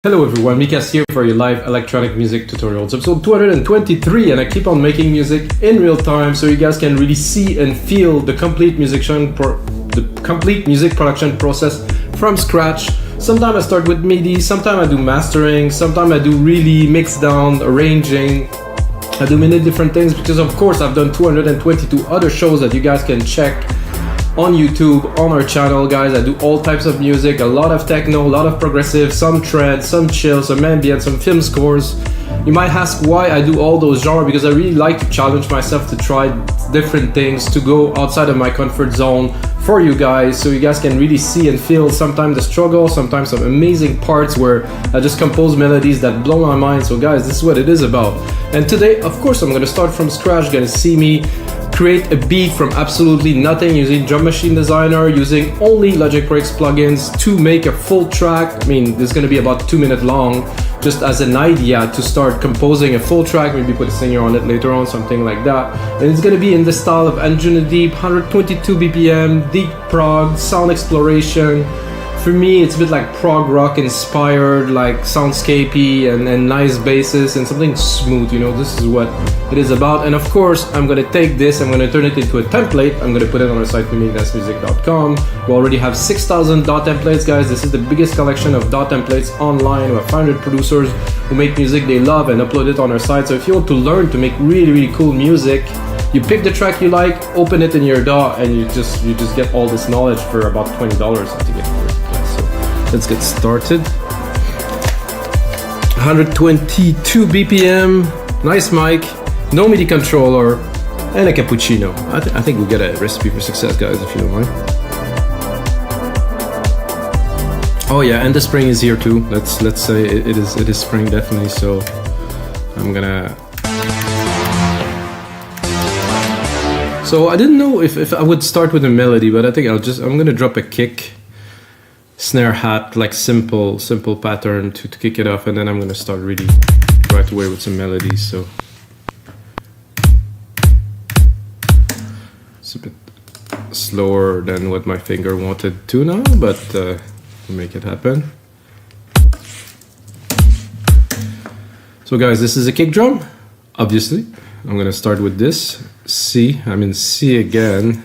Hello everyone, Mikas here for your live electronic music tutorials, episode 223, and I keep on making music in real time so you guys can really see and feel the complete music production process from scratch. Sometimes I start with MIDI, sometimes I do mastering, sometimes I do really mix down, arranging. I do many different things because of course I've done 222 other shows that you guys can check on YouTube, on our channel, guys. I do all types of music, a lot of techno, a lot of progressive, some trance, some chill, some ambient, some film scores. You might ask why I do all those genres, because I really like to challenge myself to try different things, to go outside of my comfort zone for you guys, so you guys can really see and feel sometimes the struggle, sometimes some amazing parts where I just compose melodies that blow my mind. So guys, this is what it is about. And today, of course, I'm gonna start from scratch. You're gonna see me create a beat from absolutely nothing using Drum Machine Designer, using only Logic Pro X plugins to make a full track. I mean, this is gonna be about 2 minutes long, just as an idea to start composing a full track, maybe put a singer on it later on, something like that. And it's gonna be in the style of Anjunadeep, 122 BPM, deep prog, sound exploration. For me, it's a bit like prog rock inspired, like soundscapey and nice basses and something smooth, you know, this is what it is about. And of course, I'm gonna take this, I'm gonna turn it into a template, I'm gonna put it on our site, MiKasmusic.com. We already have 6,000 DAW templates, guys. This is the biggest collection of DAW templates online. We have 500 producers who make music they love and upload it on our site. So if you want to learn to make really, really cool music, you pick the track you like, open it in your DAW, and you just get all this knowledge for about $20, I think. Let's get started. 122 BPM, nice mic, no MIDI controller, and a cappuccino. I think we get a recipe for success, guys, if you don't mind. Oh yeah, and the spring is here too. Let's say it is spring definitely. So I'm gonna. So I didn't know if I would start with a melody, but I think I'm gonna drop a kick. Snare hat, like simple pattern to kick it off, and then I'm gonna start really right away with some melodies. So it's a bit slower than what my finger wanted to now, but we'll make it happen. So guys, this is a kick drum, obviously. I'm gonna start with this C. I'm in C again.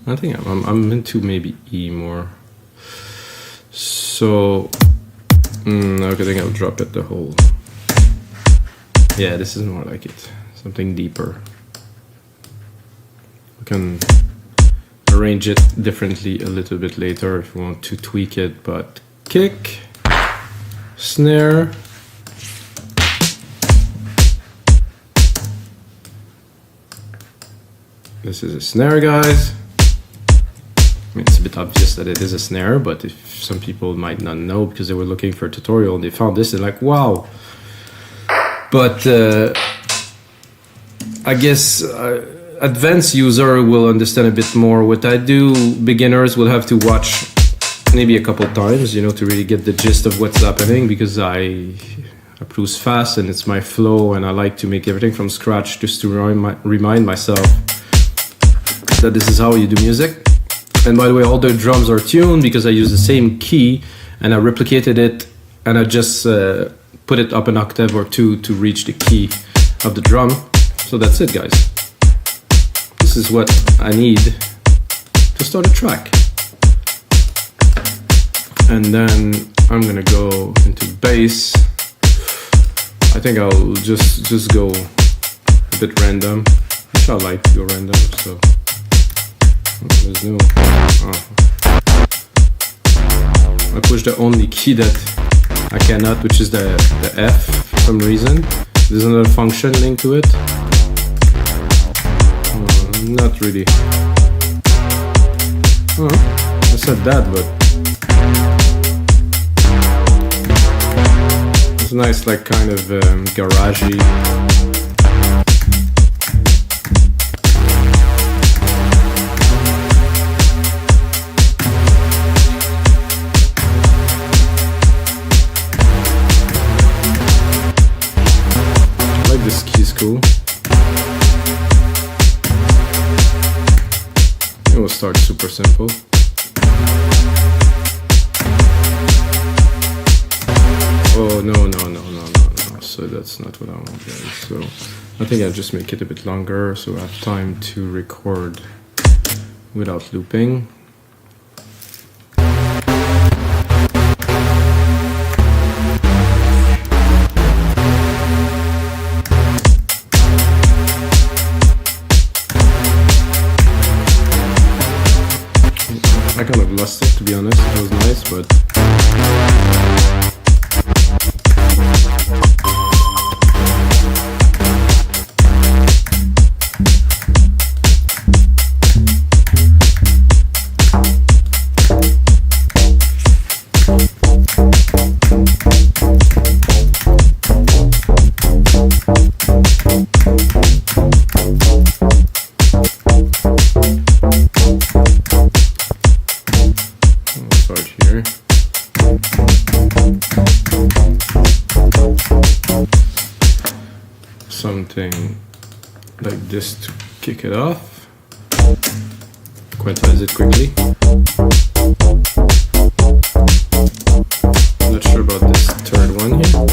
I think I'm into maybe E more. So, I think I'll drop it the whole. Yeah, this is more like it. Something deeper. We can arrange it differently a little bit later if we want to tweak it, but kick, snare. This is a snare, guys. It's a bit obvious that it is a snare, but if some people might not know because they were looking for a tutorial and they found this, they're like, wow. But I guess advanced user will understand a bit more what I do. Beginners will have to watch maybe a couple times, you know, to really get the gist of what's happening, because I produce fast and it's my flow, and I like to make everything from scratch just to remind myself that this is how you do music. And by the way, all the drums are tuned because I use the same key and I replicated it, and I just put it up an octave or two to reach the key of the drum. So that's it, guys. This is what I need to start a track. And then I'm gonna go into bass. I think I'll just go a bit random, which I like to go random, so. There's no. I push the only key that I cannot, which is the F for some reason. There's another function linked to it. Not really. I said that, but it's nice, like kind of garagey. This key is cool. It will start super simple. no. So that's not what I want, guys. So I think I'll just make it a bit longer so I have time to record without looping. I kind of lost it, to be honest. It was nice, but something like this to kick it off. Quantize it quickly. Not sure about this third one here.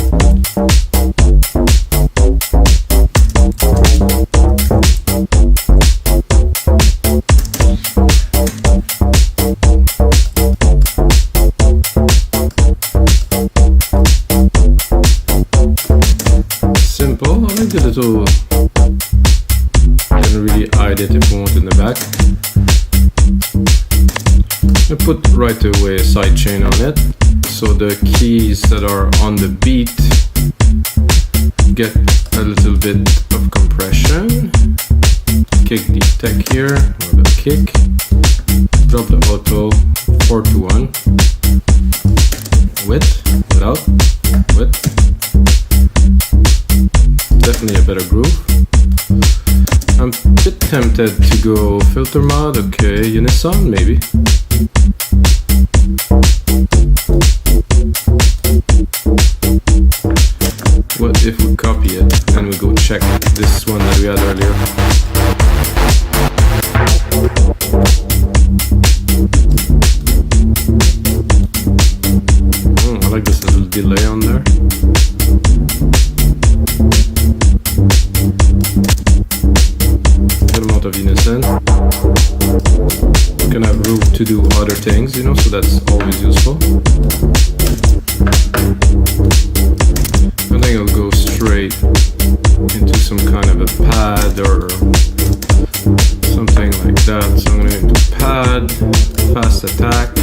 Simple. I like the little. Can really hide it if you want in the back. I put right away a sidechain on it, so the keys that are on the beat get a little bit of compression. Kick the tech here, or the kick. Drop the auto 4 to 1. Width, without, width. Definitely a better groove. I'm a bit tempted to go filter mod, okay, unison maybe. What if we copy it and we go check this one that we had earlier? I like this little delay on there. Good amount of unison. You can have room to do other things, you know, so that's always useful. I think I'll go straight into some kind of a pad or something like that. So I'm going to go into pad, fast attack.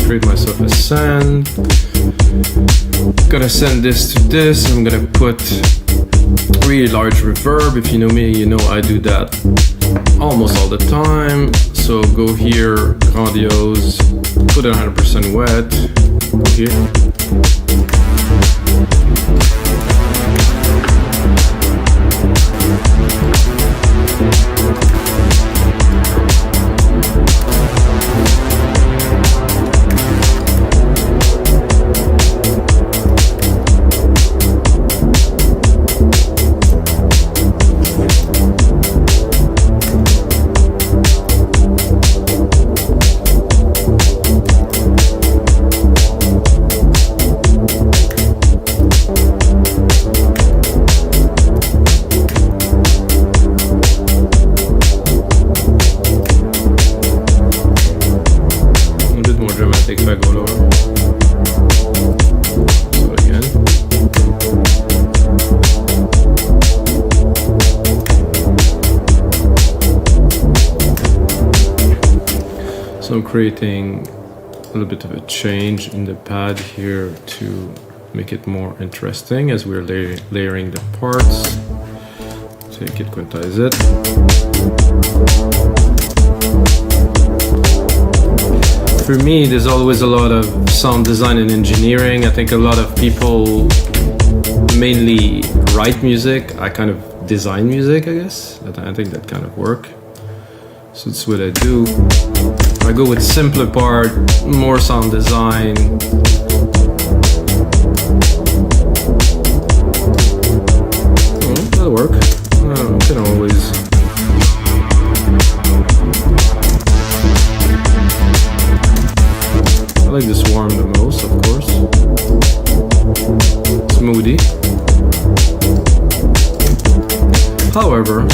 Create myself a send. Gonna send this to this. I'm gonna put really large reverb. If you know me, you know I do that almost all the time. So go here, grandiose, put it 100% wet. Here. If I go lower. So again. So I'm creating a little bit of a change in the pad here to make it more interesting as we're layering the parts. Take it, quantize it. For me, there's always a lot of sound design and engineering. I think a lot of people mainly write music. I kind of design music, I guess. I think that kind of work. So that's what I do. I go with simpler part, more sound design. That'll work. Can always. I like this warm the most, of course. Smoothie. However,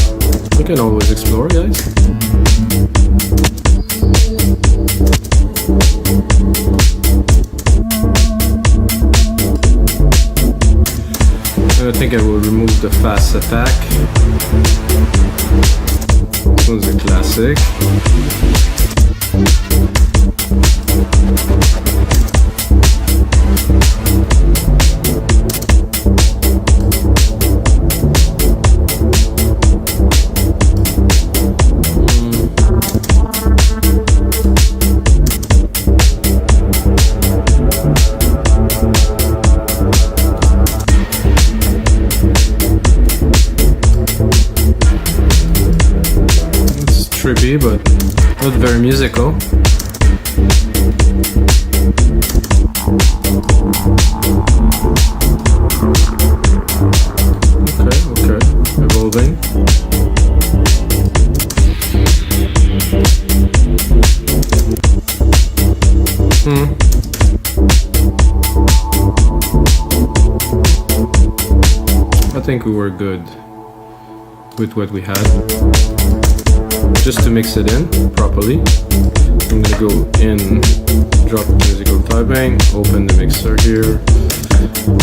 we can always explore, guys. And I think I will remove the fast attack. This one's a classic. Trippy, but not very musical. Okay, evolving. I think we were good with what we had. Just to mix it in properly, I'm gonna go in, drop musical typing, open the mixer here,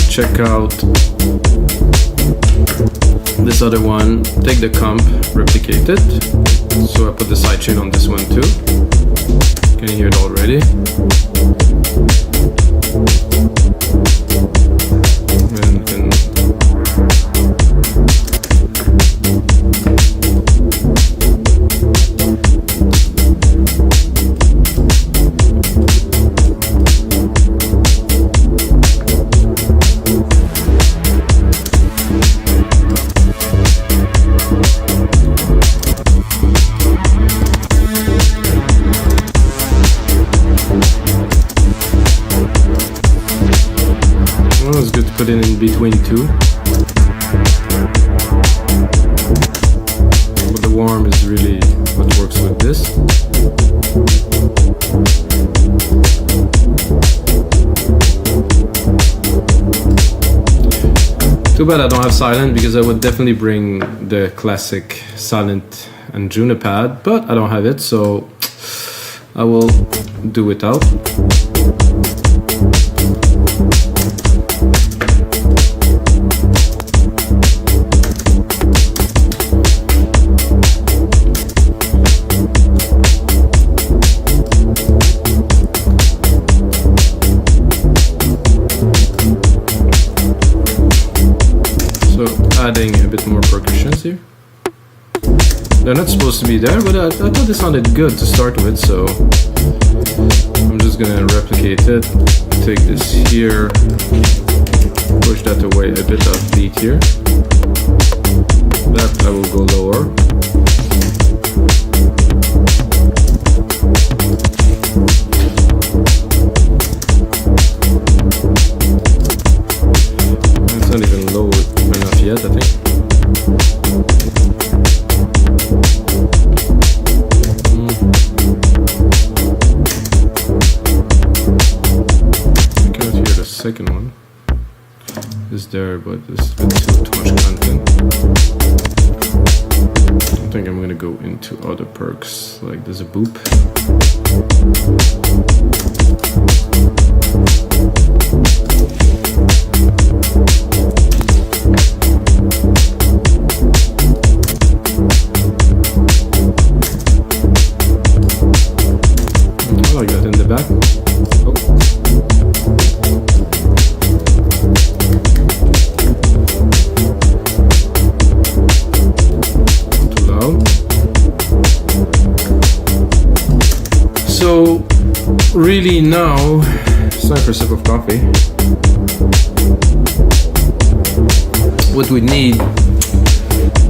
check out this other one, take the comp, replicate it. So I put the sidechain on this one too. Can you hear it already? It's good to put it in between two. But the warm is really what works with this. Too bad I don't have silent, because I would definitely bring the classic silent Anjunadeep pad, but I don't have it, so I will do without. Adding a bit more percussions here. They're not supposed to be there, but I thought they sounded good to start with, so I'm just gonna replicate it. Take this here, push that away a bit of beat here. That I will go lower. It's not even low enough yet, I think. I cannot hear the second one. It's there, but there's a bit too much content. I think I'm gonna go into other perks, like there's a boop. I like that in the back. Oh. Too loud. So really now it's time for a sip of coffee. What we need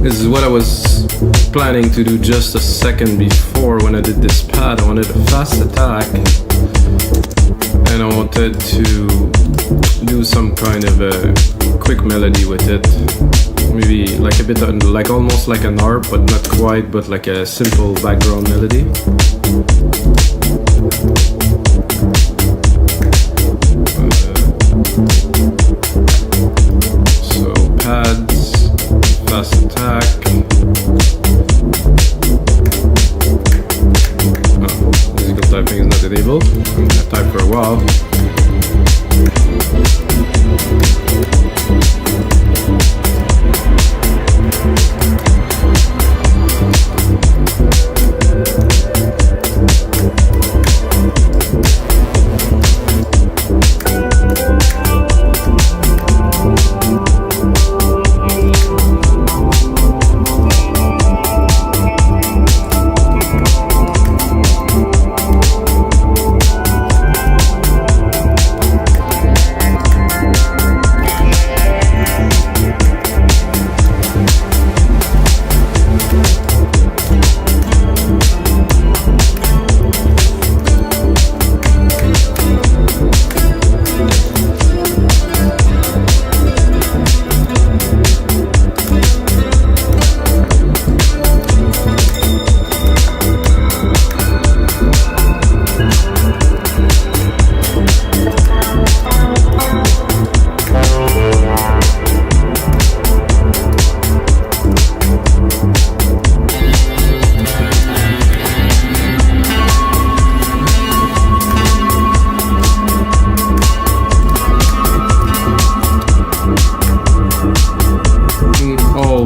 This is what I was planning to do just a second before when I did this pad. I wanted a fast attack and I wanted to do some kind of a quick melody with it. Maybe like a bit like almost like an harp, but not quite, but like a simple background melody. So pads, fast attack. Physical typing is not enabled. I'm gonna type for a while.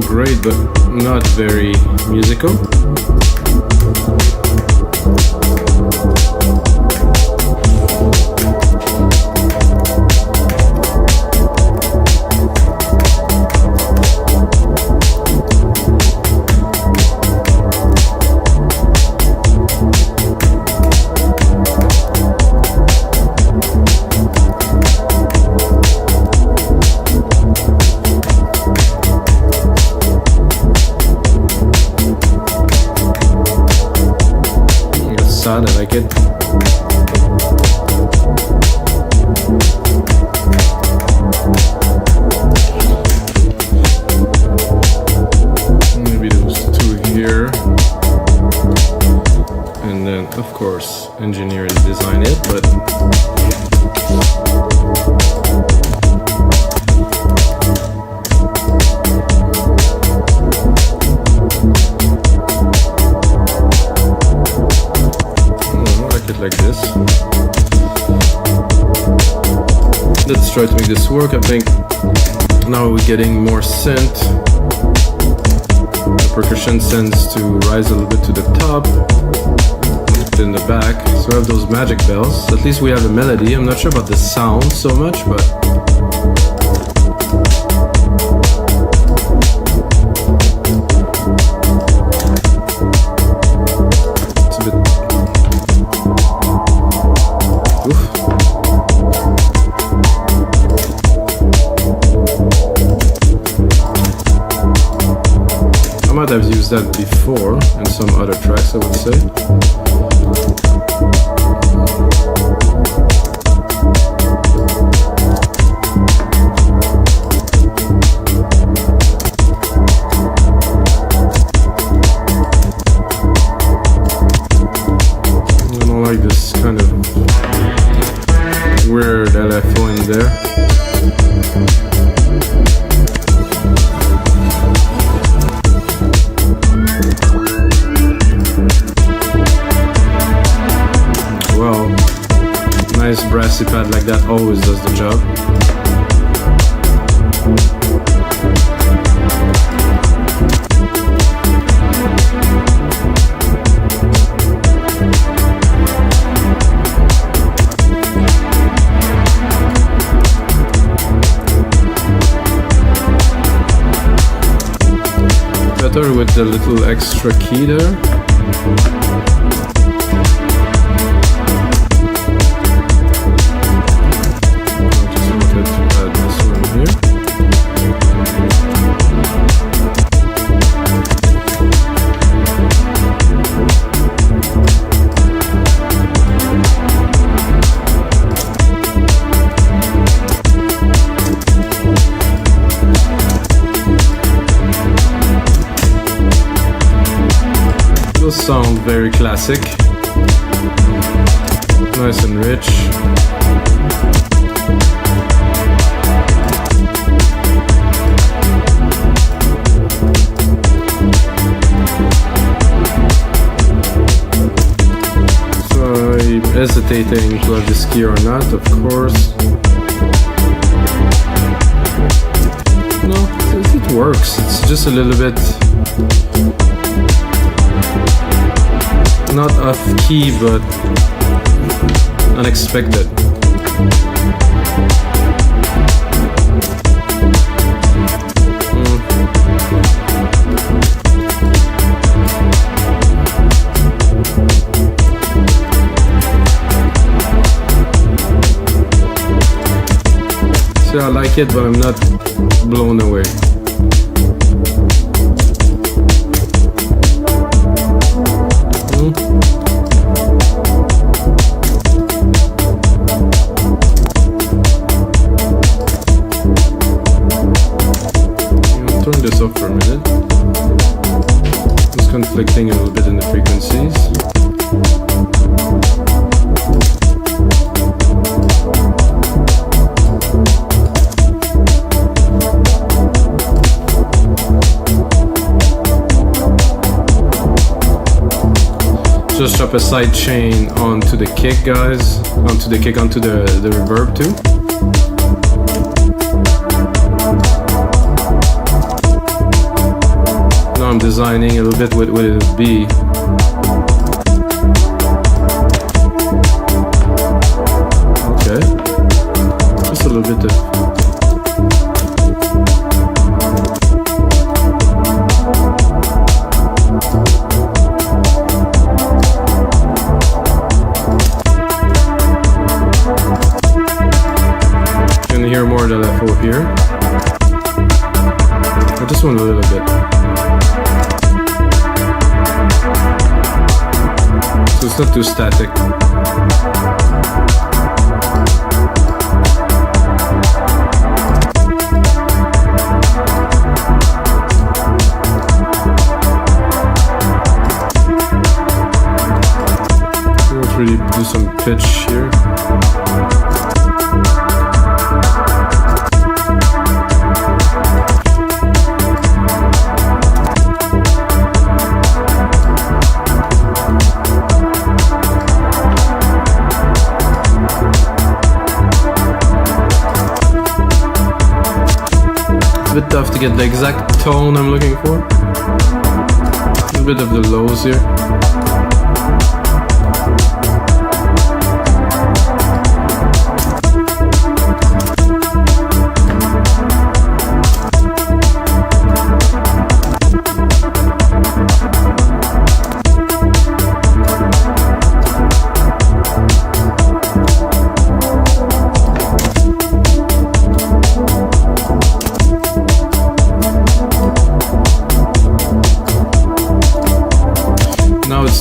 Great, but not very musical. I like it. Maybe those two here. And then, of course, engineer and design it, but like this. Let's try to make this work. I think now we're getting more synth. The percussion tends to rise a little bit to the top, in the back. So we have those magic bells. At least we have a melody. I'm not sure about the sound so much, but I've used that before in some other tracks, I would say. I don't like this kind of weird LFO in there. Nice brassy pad like that always does the job. Better with the little extra key there. sound very classic, nice and rich. So I'm hesitating to have this key or not, of course. No, it works. It's just a little bit not off key, but unexpected. So I like it, but I'm not blown away. Turn this off for a minute. It's conflicting a little bit in the frequencies. Just drop a side chain onto the kick, guys. Onto the kick, onto the reverb too. Now I'm designing a little bit what it would be. Okay. Just a little bit of hear more of the LFO here. I just want a little bit. So it's not too static. Let's really do some pitch here. A bit tough to get the exact tone I'm looking for. A bit of the lows here.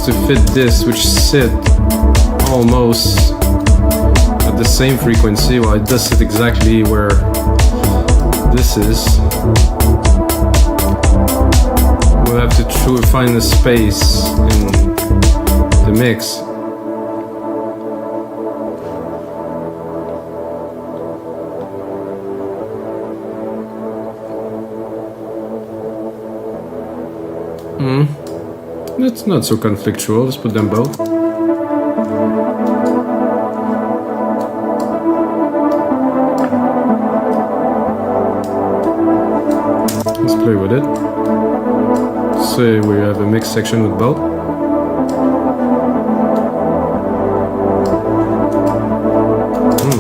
To fit this, which sit almost at the same frequency. Well, it does sit exactly where this is. We'll have to find the space in the mix. It's not so conflictual, let's put them both. Let's play with it. Say we have a mix section with both.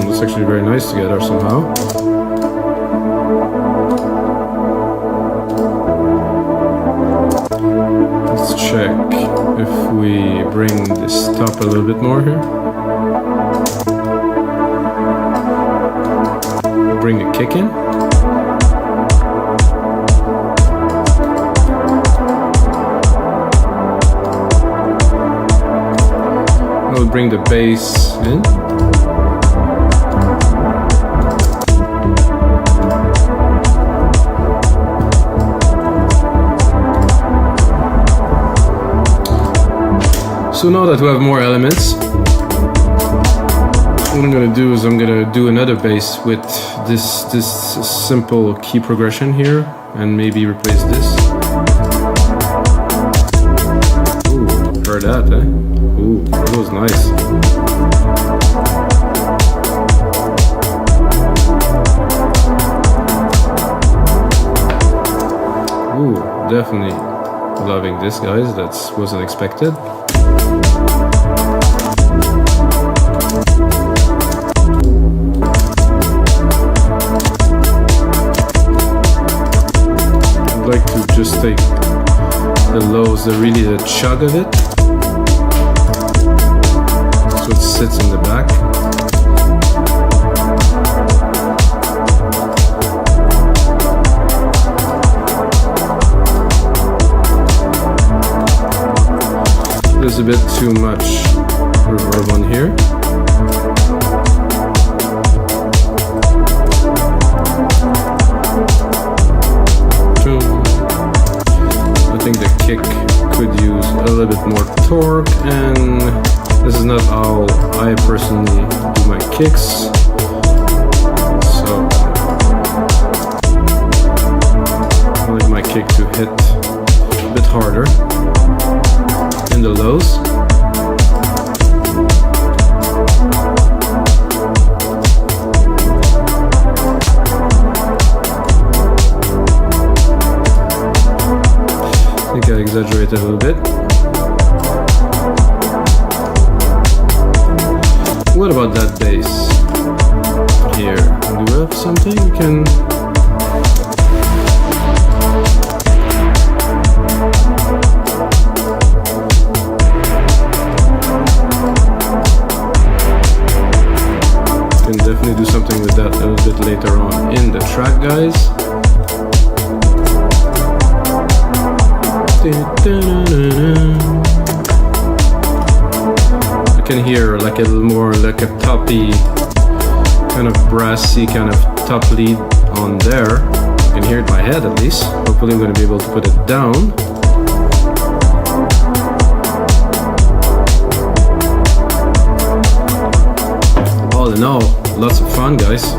Looks actually very nice together somehow. Check if we bring this top a little bit more here. Bring a kick in. I'll bring the bass in. So now that we have more elements, what I'm gonna do is I'm gonna do another bass with this simple key progression here, and maybe replace this. Ooh, heard that, eh? Ooh, that was nice. Ooh, definitely loving this, guys. That wasn't expected. I'd like to just take the lows, really the chug of it, so it sits in the back. There's a bit too much reverb on here. I think the kick could use a little bit more torque, and this is not how I personally do my kicks. So I like my kick to hit a bit harder in the lows. I think I exaggerated a little bit. What about that bass here? Do we have something we can... Definitely do something with that a little bit later on in the track, guys. I can hear like a little more like a toppy, kind of brassy kind of top lead on there. I can hear it in my head at least. Hopefully I'm going to be able to put it down. All in all, lots of fun, guys.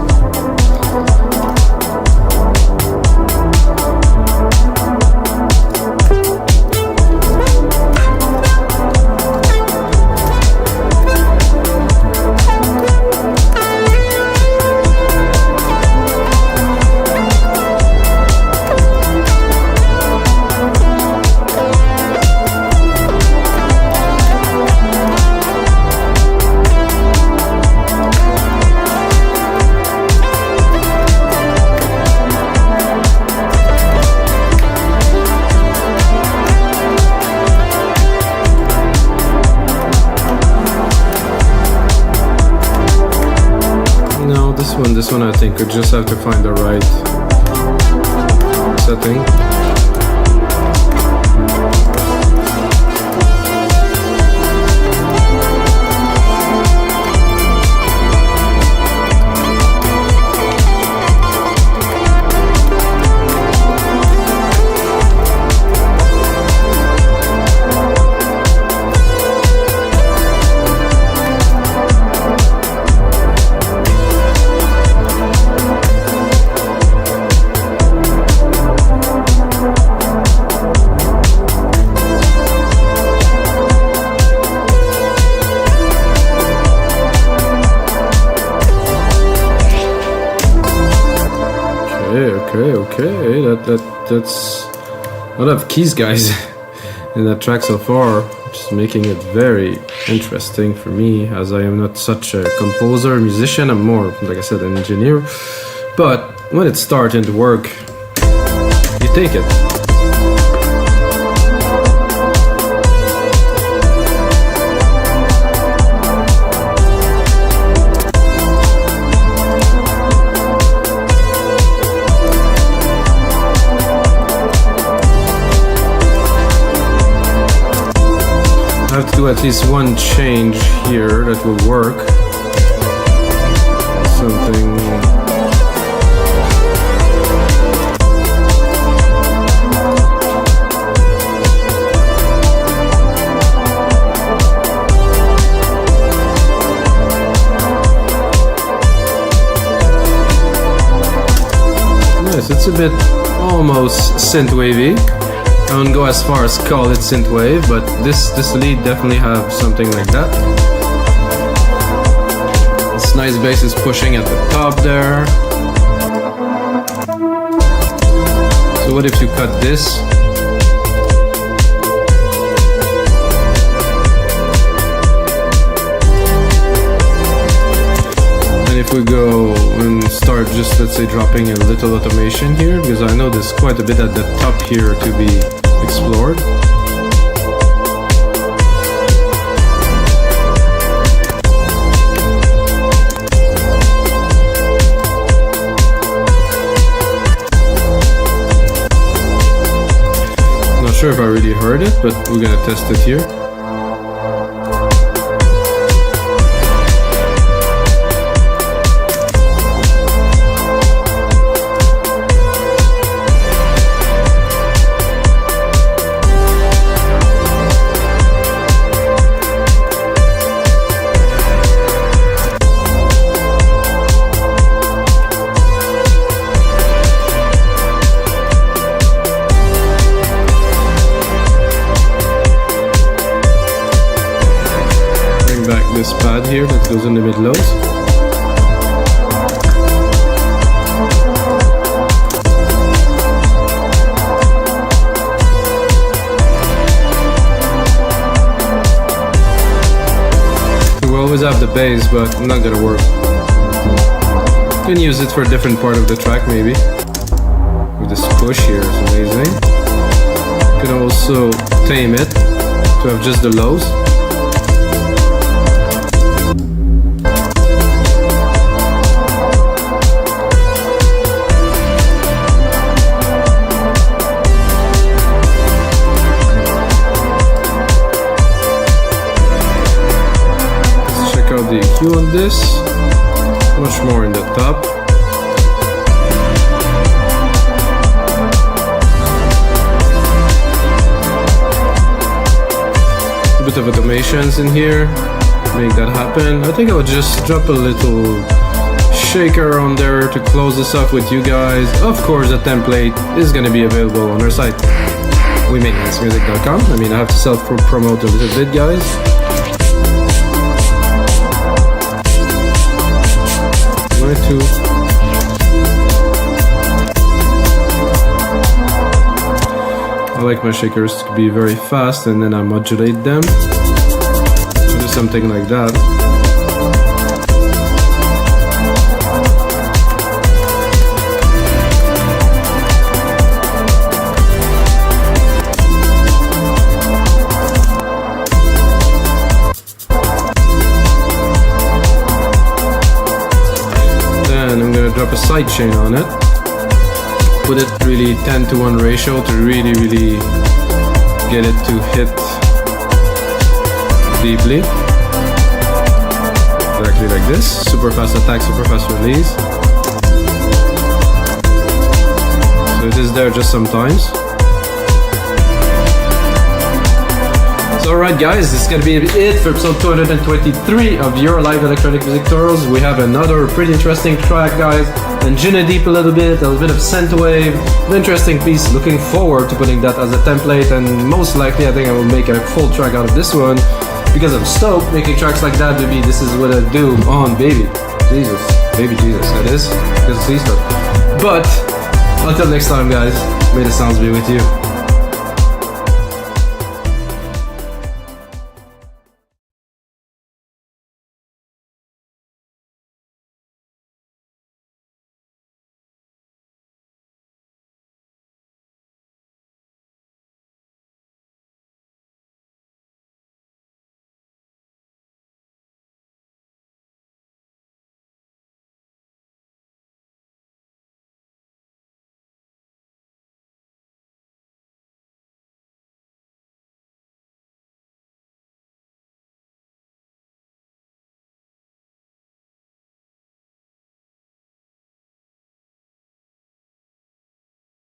This one I think we just have to find the right setting. Okay, that's a lot of keys, guys, in that track so far, which is making it very interesting for me, as I am not such a composer, musician. I'm more, like I said, an engineer. But when it's starting to work, you take it. I have to do at least one change here that will work. Something. because it's a bit almost synthwavy. I wouldn't go as far as call it synthwave, but this lead definitely have something like that. This nice bass is pushing at the top there. So what if you cut this? And if we go and start just, let's say, dropping a little automation here, because I know there's quite a bit at the top here to be explored. Not sure if I really heard it, but we're gonna test it here. This pad here that goes in the mid lows. So we always have the bass, but not gonna work. You can use it for a different part of the track maybe. With this push here is amazing. You can also tame it to have just the lows. The EQ on this, much more in the top. A bit of automations in here, make that happen. I think I would just drop a little shaker on there to close this off with you guys. Of course, the template is going to be available on our site, wemakedancemusic.com. I mean, I have to self-promote a little bit, guys. Two. I like my shakers to be very fast, and then I modulate them to do something like that. Drop a side chain on it, put it really 10:1 ratio to really get it to hit deeply, exactly like this. Super fast attack, super fast release. So it is there just sometimes. So alright guys, this is gonna be it for episode 223 of your live electronic music tutorials. We have another pretty interesting track, guys. Anjunadeep a little bit of synthwave, an interesting piece. Looking forward to putting that as a template, and most likely I think I will make a full track out of this one because I'm stoked making tracks like that, baby. This is what I do on baby Jesus, that is, because it's Easter. But until next time, guys, may the sounds be with you.